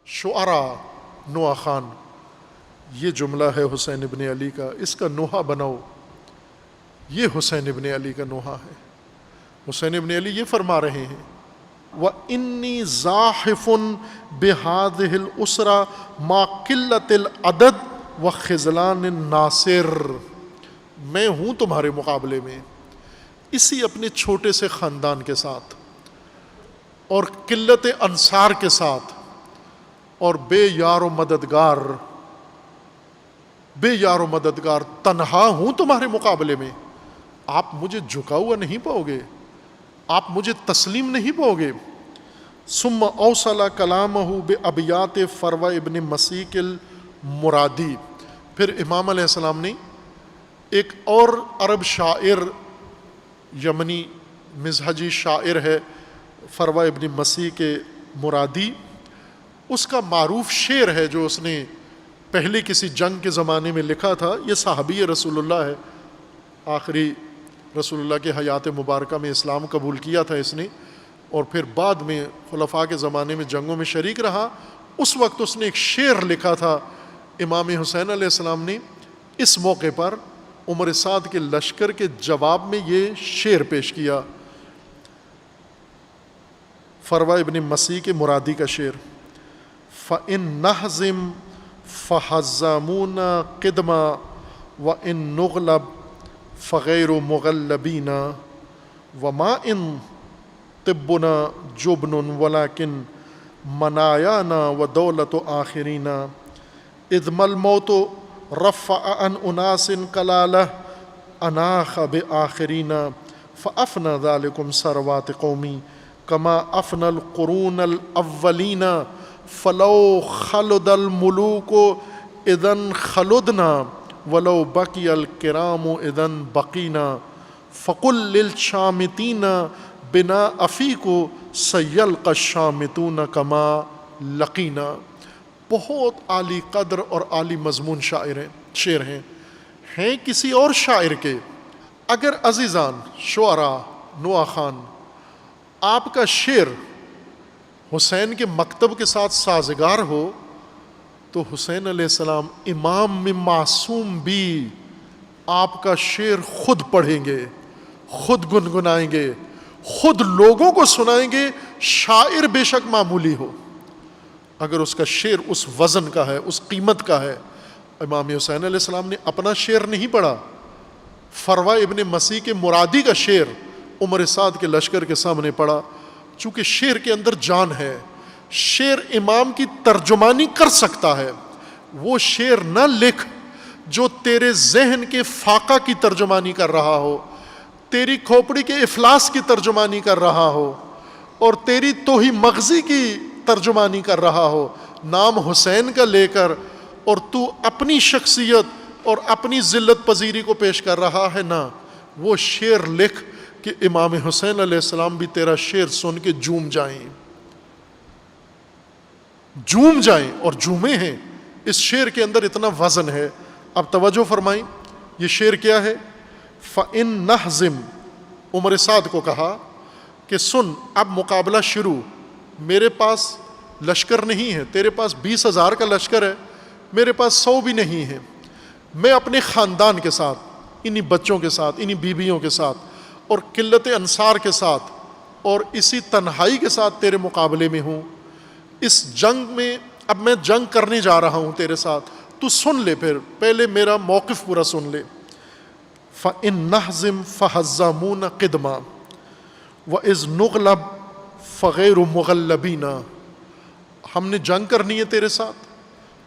شعرا نوحہ خان، یہ جملہ ہے حسین ابن علی کا، اس کا نوحہ بناؤ، یہ حسین ابن علی کا نوحہ ہے۔ حسین ابن علی یہ فرما رہے ہیں وَإِنِّي زَاحِفٌ بِهَذِهِ الْأُسْرَةِ مَا قِلَّةِ الْعَدَدِ وَخِذْلَانِ النَّاصِرِ، میں ہوں تمہارے مقابلے میں اسی اپنے چھوٹے سے خاندان کے ساتھ اور قلت انصار کے ساتھ اور بے یار و مددگار تنہا ہوں تمہارے مقابلے میں، آپ مجھے جھکا ہوا نہیں پاؤ گے، آپ مجھے تسلیم نہیں پاؤ گے۔ ثم اوصل کلامہ بابیات فروہ ابن مسیک المرادی، پھر امام علیہ السلام نے ایک اور عرب شاعر، یمنی مزہجی شاعر ہے فروہ ابن مسیک مرادی، اس کا معروف شعر ہے جو اس نے پہلے کسی جنگ کے زمانے میں لکھا تھا۔ یہ صحابی رسول اللہ ہے، آخری رسول اللہ کے حیات مبارکہ میں اسلام قبول کیا تھا اس نے، اور پھر بعد میں خلفاء کے زمانے میں جنگوں میں شریک رہا۔ اس وقت اس نے ایک شعر لکھا تھا، امام حسین علیہ السلام نے اس موقع پر عمر سعد کے لشکر کے جواب میں یہ شعر پیش کیا، فروہ ابن مسیک مرادی کا شعر، فَإِن نَحْزِمْ فَحَزَّمُونَ قِدْمًا وَإِن نُغْلَبْ فَغَيْرُ مُغَلَّبِينَ وَمَا إِن طِبُّنَا جُبْنٌ وَلَكِن مَنَايَانَا وَدَوْلَةُ آخِرِينَ إِذْ مَا الْمَوْتُ رَفَّعَ عَنْ أُنَاسٍ كَلَالَةً أَنَاخَ بِآخِرِينَ فَأَفْنَى ذَلِكُمْ ثَرَوَاتِ قَوْمِي كَمَا أَفْنَى الْقُرُونَ الْأَوَّلِينَ فَلَوْ خَلُدَ الْمُلُوكُ إِذًا خَلُدْنَا وَلَوْ بَقِيَ الْكِرَامُ إِذًا بَقِينَا فَقُلْ لِلْشَامِتِينَ بِنَا أَفِيكُ سَيَلْقَى الشَّامِتُونَ كَمَا لَقِينَا۔ بہت عالی قدر اور عالی مضمون شعر ہیں کسی اور شاعر کے۔ اگر عزیزان شعراء نوحہ خان آپ کا شعر حسین کے مکتب کے ساتھ سازگار ہو تو حسین علیہ السلام امام میں معصوم بھی آپ کا شعر خود پڑھیں گے، خود گنگنائیں گے، خود لوگوں کو سنائیں گے، شاعر بے شک معمولی ہو، اگر اس کا شعر اس وزن کا ہے، اس قیمت کا ہے۔ امام حسین علیہ السلام نے اپنا شعر نہیں پڑھا، فروہ ابن مسیک مرادی کا شعر عمر سعد کے لشکر کے سامنے پڑھا، چونکہ شعر کے اندر جان ہے، شعر امام کی ترجمانی کر سکتا ہے۔ وہ شعر نہ لکھ جو تیرے ذہن کے فاقہ کی ترجمانی کر رہا ہو، تیری کھوپڑی کے افلاس کی ترجمانی کر رہا ہو، اور تیری توہی مغزی کی ترجمانی کر رہا ہو، نام حسین کا لے کر، اور تو اپنی شخصیت اور اپنی ذلت پذیری کو پیش کر رہا ہے۔ نہ، وہ شعر لکھ کہ امام حسین علیہ السلام بھی تیرا شعر سن کے جھوم جائیں اور جھومے ہیں۔ اس شعر کے اندر اتنا وزن ہے۔ اب توجہ فرمائیں، یہ شعر کیا ہے؟ فَإِن نَحْزِمْ، عمر سعد کو کہا کہ سن، اب مقابلہ شروع، میرے پاس لشکر نہیں ہے، تیرے پاس 20,000 کا لشکر ہے، میرے پاس 100 بھی نہیں ہے، میں اپنے خاندان کے ساتھ، انہی بچوں کے ساتھ، انہی بیویوں کے ساتھ اور قلت انصار کے ساتھ اور اسی تنہائی کے ساتھ تیرے مقابلے میں ہوں۔ اس جنگ میں اب میں جنگ کرنے جا رہا ہوں تیرے ساتھ، تو سن لے، پھر پہلے میرا موقف پورا سن لے۔ فَإِن نَحْزِمْ فَحَزَّمُونَ قِدْمًا وَإِذْ نُغْلَبْ فَغَيْرُ مُغَلَّبِينَ، ہم نے جنگ کرنی ہے تیرے ساتھ،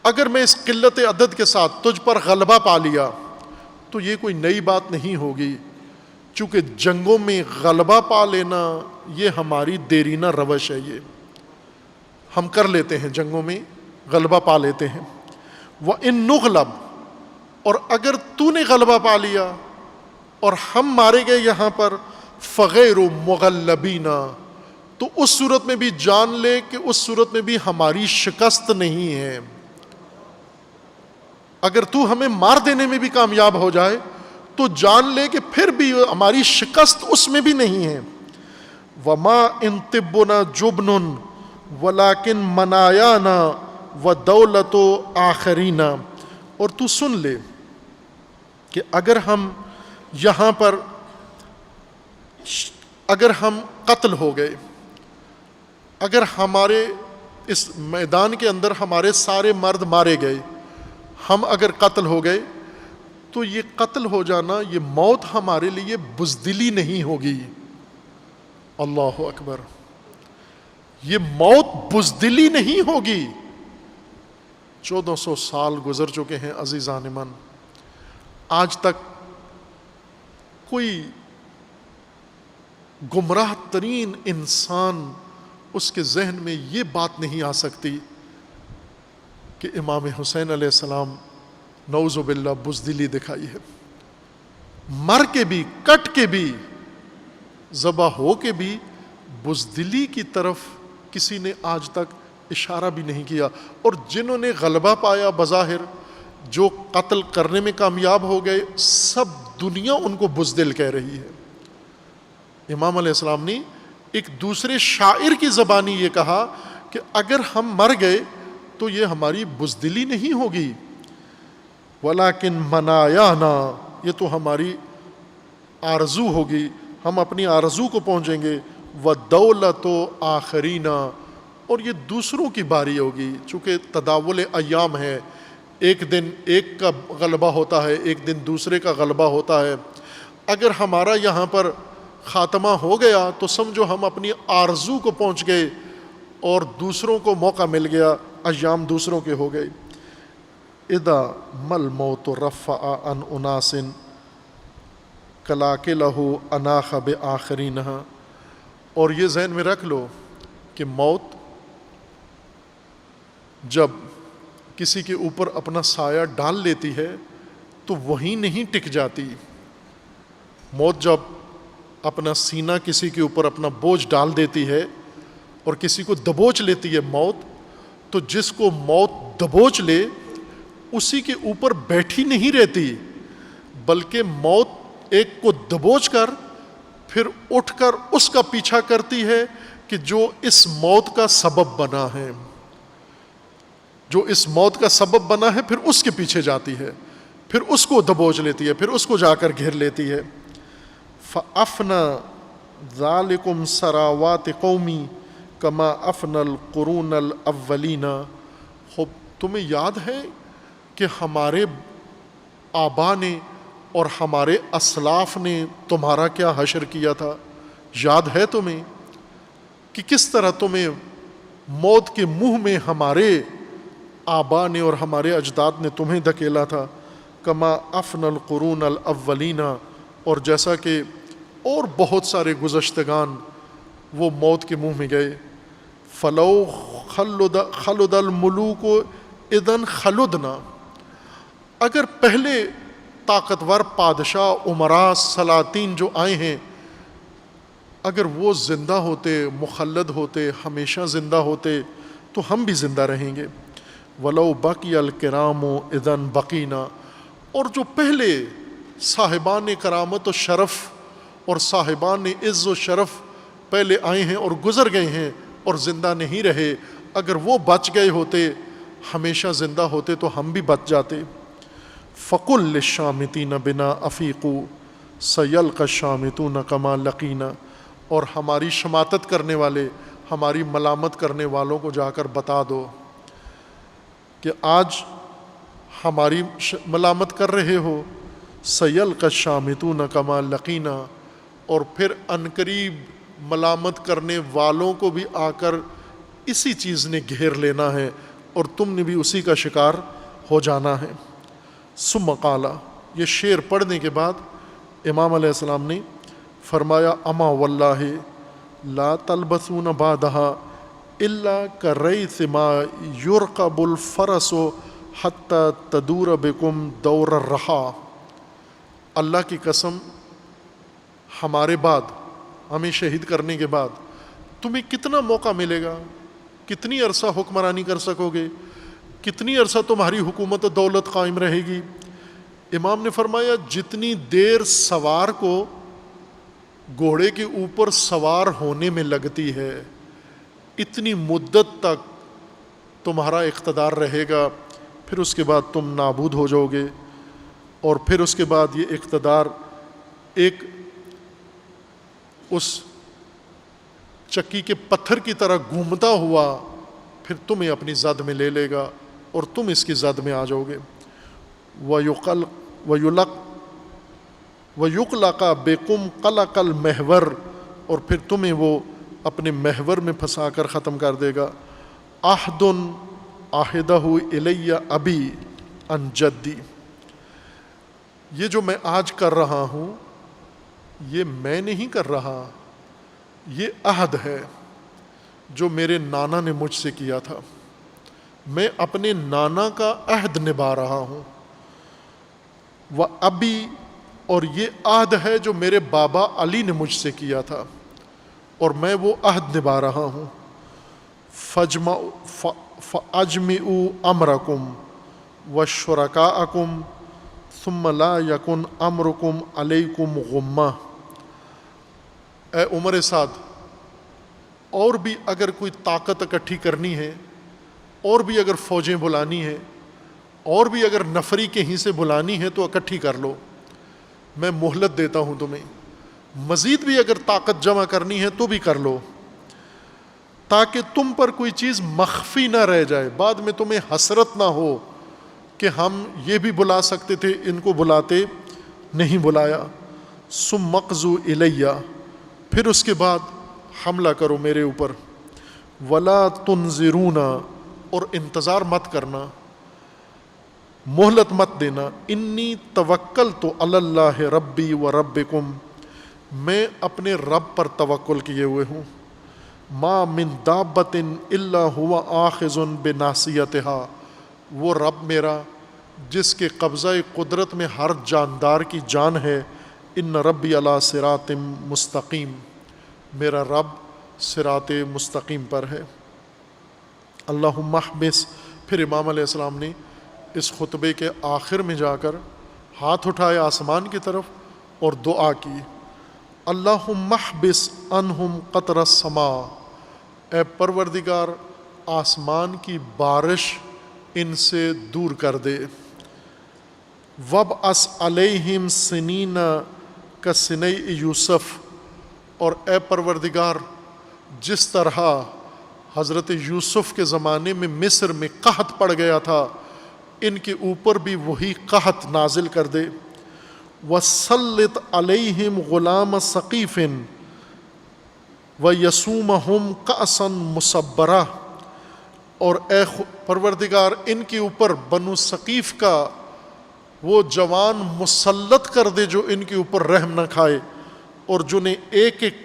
اگر میں اس قلت عدد کے ساتھ تجھ پر غلبہ پا لیا تو یہ کوئی نئی بات نہیں ہوگی، چونکہ جنگوں میں غلبہ پا لینا یہ ہماری دیرینہ روش ہے، یہ ہم کر لیتے ہیں، جنگوں میں غلبہ پا لیتے ہیں۔ وَإِن نُغْلَبْ، اور اگر تو نے غلبہ پا لیا اور ہم مارے گئے یہاں پر، فَغَيْرُ مُغَلَّبِينَ، تو اس صورت میں بھی جان لے کہ اس صورت میں بھی ہماری شکست نہیں ہے۔ اگر تو ہمیں مار دینے میں بھی کامیاب ہو جائے تو جان لے کہ پھر بھی ہماری شکست اس میں بھی نہیں ہے۔ وَمَا إِن طِبُّنَا جُبْنٌ وَلَكِن مَنَايَانَا ودولت آخرین، اور تو سن لے کہ اگر ہم یہاں پر اگر ہم قتل ہو گئے، اگر ہمارے اس میدان کے اندر ہمارے سارے مرد مارے گئے، ہم اگر قتل ہو گئے، تو یہ قتل ہو جانا، یہ موت ہمارے لیے بزدلی نہیں ہوگی۔ اللہ اکبر، یہ موت بزدلی نہیں ہوگی۔ 1400 سال گزر چکے ہیں عزیزان من، آج تک کوئی گمراہ ترین انسان اس کے ذہن میں یہ بات نہیں آ سکتی کہ امام حسین علیہ السلام نعوذ باللہ بزدلی دکھائی ہے۔ مر کے بھی، کٹ کے بھی، ذبح ہو کے بھی بزدلی کی طرف کسی نے آج تک اشارہ بھی نہیں کیا۔ اور جنہوں نے غلبہ پایا بظاہر، جو قتل کرنے میں کامیاب ہو گئے، سب دنیا ان کو بزدل کہہ رہی ہے۔ امام علیہ السلام نے ایک دوسرے شاعر کی زبانی یہ کہا کہ اگر ہم مر گئے تو یہ ہماری بزدلی نہیں ہوگی، ولیکن منایانا، یہ تو ہماری آرزو ہوگی، ہم اپنی آرزو کو پہنچیں گے، ودولت آخرین، اور یہ دوسروں کی باری ہوگی۔ چونکہ تداول ایام ہے، ایک دن ایک کا غلبہ ہوتا ہے، ایک دن دوسرے کا غلبہ ہوتا ہے۔ اگر ہمارا یہاں پر خاتمہ ہو گیا تو سمجھو ہم اپنی آرزو کو پہنچ گئے اور دوسروں کو موقع مل گیا، ایام دوسروں کے ہو گئے۔ اذا مل موت رفع عن اناس کلاکلہ اناخ بآخرینہا، اور یہ ذہن میں رکھ لو کہ موت جب کسی کے اوپر اپنا سایہ ڈال لیتی ہے تو وہیں نہیں ٹک جاتی۔ موت جب اپنا سینہ کسی کے اوپر اپنا بوجھ ڈال دیتی ہے اور کسی کو دبوچ لیتی ہے موت، تو جس کو موت دبوچ لے اسی کے اوپر بیٹھی نہیں رہتی، بلکہ موت ایک کو دبوچ کر پھر اٹھ کر اس کا پیچھا کرتی ہے کہ جو اس موت کا سبب بنا ہے، جو اس موت کا سبب بنا ہے، پھر اس کے پیچھے جاتی ہے، پھر اس کو دبوچ لیتی ہے، پھر اس کو جا کر گھیر لیتی ہے۔ فَأَفْنَى ذَلِكُمْ سَرَاوَاتِ قَوْمِي كَمَا أَفْنَى الْقُرُونَ الْأَوَّلِينَ۔ خوب تمہیں یاد ہے کہ ہمارے آبا نے اور ہمارے اسلاف نے تمہارا کیا حشر کیا تھا؟ یاد ہے تمہیں کہ کس طرح تمہیں موت کے منہ میں ہمارے آبا نے اور ہمارے اجداد نے تمہیں دھکیلا تھا؟ کما افن القرون الاولین، اور جیسا کہ اور بہت سارے گزشتگان وہ موت کے منہ میں گئے۔ فلو خلد الملوک اذن خلدنا، اگر پہلے طاقتور بادشاہ، عمراء، سلاطین جو آئے ہیں، اگر وہ زندہ ہوتے، مخلد ہوتے، ہمیشہ زندہ ہوتے، تو ہم بھی زندہ رہیں گے۔ ولو بقی الکرام اذن بقینا، اور جو پہلے صاحبان کرامت و شرف اور صاحبان عز و شرف پہلے آئے ہیں اور گزر گئے ہیں اور زندہ نہیں رہے، اگر وہ بچ گئے ہوتے، ہمیشہ زندہ ہوتے، تو ہم بھی بچ جاتے۔ فقل للشامتین بنا افیقوا سیلقی الشامتون کما لقینا، اور ہماری شماتت کرنے والے، ہماری ملامت کرنے والوں کو جا کر بتا دو کہ آج ہماری ملامت کر رہے ہو، سیلقی الشامتون کما لقینا، اور پھر عنقریب ملامت کرنے والوں کو بھی آ کر اسی چیز نے گھیر لینا ہے اور تم نے بھی اسی کا شکار ہو جانا ہے۔ ثم قال، یہ شعر پڑھنے کے بعد امام علیہ السلام نے فرمایا، اما واللہ لا تلبثون بعدہا الا کریث ما یرقب الفرس حتی تدور بکم دور الرحا۔ اللہ کی قسم، ہمارے بعد، ہمیں شہید کرنے کے بعد تمہیں کتنا موقع ملے گا، کتنی عرصہ حکمرانی کر سکو گے، کتنی عرصہ تمہاری حکومت و دولت قائم رہے گی؟ امام نے فرمایا، جتنی دیر سوار کو گھوڑے کے اوپر سوار ہونے میں لگتی ہے، اتنی مدت تک تمہارا اقتدار رہے گا، پھر اس کے بعد تم نابود ہو جاؤ گے، اور پھر اس کے بعد یہ اقتدار ایک اس چکی کے پتھر کی طرح گھومتا ہوا پھر تمہیں اپنی زد میں لے لے گا اور تم اس کی زد میں آ جاؤ گے۔ وَيُقْلَقَ بِكُمْ قَلَقَ الْمَحْوَرِ، اور پھر تمہیں وہ اپنے محور میں پھنسا کر ختم کر دے گا۔ عَهْدٌ عَهِدَهُ إِلَيَّ أَبِي عَنْ جَدِّي، یہ جو میں آج کر رہا ہوں یہ میں نہیں کر رہا، یہ عہد ہے جو میرے نانا نے مجھ سے کیا تھا، میں اپنے نانا کا عہد نبھا رہا ہوں۔ وَأَبِي، اور یہ عہد ہے جو میرے بابا علی نے مجھ سے کیا تھا اور میں وہ عہد نبھا رہا ہوں۔ فَأَجْمِعُوا أَمْرَكُمْ وَشُرَكَاءَكُمْ ثُمَّ لَا يَكُنْ أَمْرُكُمْ عَلَيْكُمْ غُمَّةً، اے عمر سعد، اور بھی اگر کوئی طاقت اکٹھی کرنی ہے، اور بھی اگر فوجیں بلانی ہیں، اور بھی اگر نفری کہیں سے بلانی ہے تو اکٹھی کر لو، میں مہلت دیتا ہوں تمہیں، مزید بھی اگر طاقت جمع کرنی ہے تو بھی کر لو، تاکہ تم پر کوئی چیز مخفی نہ رہ جائے، بعد میں تمہیں حسرت نہ ہو کہ ہم یہ بھی بلا سکتے تھے، ان کو بلاتے نہیں بلایا۔ ثم اقضوا الیہ، پھر اس کے بعد حملہ کرو میرے اوپر۔ ولا تنظرون، اور انتظار مت کرنا، مہلت مت دینا۔ انی توکلت علی اللہ ربی و ربکم، میں اپنے رب پر توکل کیے ہوئے ہوں۔ ما من دابۃ الا هو آخذ بناصیتہا، وہ رب میرا جس کے قبضہ قدرت میں ہر جاندار کی جان ہے۔ ان ربی علی صراط مستقیم، میرا رب صراط مستقیم پر ہے۔ اللہم احبس، پھر امام علیہ السلام نے اس خطبے کے آخر میں جا کر ہاتھ اٹھائے آسمان کی طرف اور دعا کی، اللہم احبس عنہم قطر السماء، اے پروردگار آسمان کی بارش ان سے دور کر دے۔ وابعث علیہم سنین کسنی یوسف، اور اے پروردگار جس طرح حضرت یوسف کے زمانے میں مصر میں قحط پڑ گیا تھا، ان کے اوپر بھی وہی قحط نازل کر دے۔ وسلط علیہم غلام ثقیف ویسومہم کأسا مصبرہ، اور اے پروردگار ان کے اوپر بنو ثقیف کا وہ جوان مسلط کر دے جو ان کے اوپر رحم نہ کھائے، اور جنہیں ایک ایک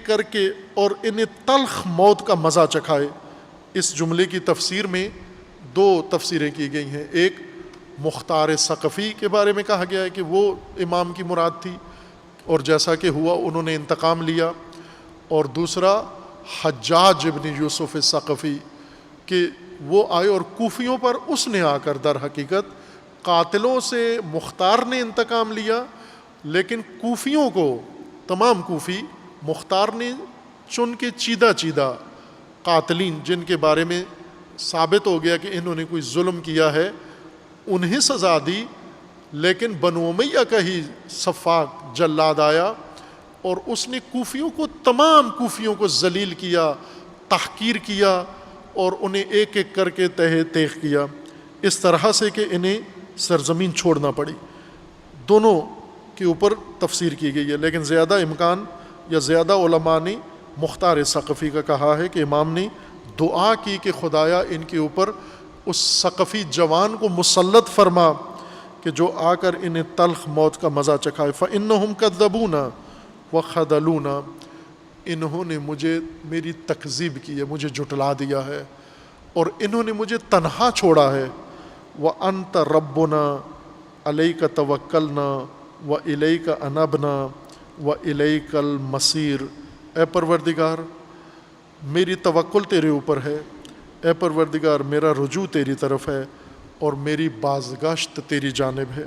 کر کے اور انہیں تلخ موت کا مزہ چکھائے۔ اس جملے کی تفسیر میں دو تفسیریں کی گئی ہیں، ایک مختار ثقفی کے بارے میں کہا گیا ہے کہ وہ امام کی مراد تھی اور جیسا کہ ہوا انہوں نے انتقام لیا، اور دوسرا حجاج ابن یوسف ثقفی کہ وہ آئے اور کوفیوں پر اس نے آ کر در حقیقت قاتلوں سے مختار نے انتقام لیا، لیکن کوفیوں کو تمام کوفی مختار نے چن کے چیدہ قاتلین جن کے بارے میں ثابت ہو گیا کہ انہوں نے کوئی ظلم کیا ہے انہیں سزا دی، لیکن بنو امیہ کا ہی سفاک جلاد آیا اور اس نے تمام کوفیوں کو ذلیل کیا، تحقیر کیا اور انہیں ایک ایک کر کے تہہ تیغ کیا، اس طرح سے کہ انہیں سرزمین چھوڑنا پڑی۔ دونوں کے اوپر تفسیر کی گئی ہے، لیکن زیادہ امکان یا زیادہ علماء نے مختار ثقفی کا کہا ہے کہ امام نے دعا کی کہ خدایا ان کے اوپر اس ثقفی جوان کو مسلط فرما کہ جو آ کر انہیں تلخ موت کا مزہ چکھائے۔ فَإِنَّهُمْ كَذَّبُونَ وَخَذَلُونَ، انہوں نے میری تکذیب کی ہے، مجھے جھٹلا دیا ہے اور انہوں نے مجھے تنہا چھوڑا ہے۔ وَأَنْتَ رَبُّنَا عَلَيْكَ تَوَكَّلْنَا وَإِلَيْكَ أَنَبْنَا وَإِلَيْكَ الْمَصِيرُ، اے پروردگار میری توکل تیرے اوپر ہے، اے پروردگار میرا رجوع تیری طرف ہے اور میری بازگشت تیری جانب ہے۔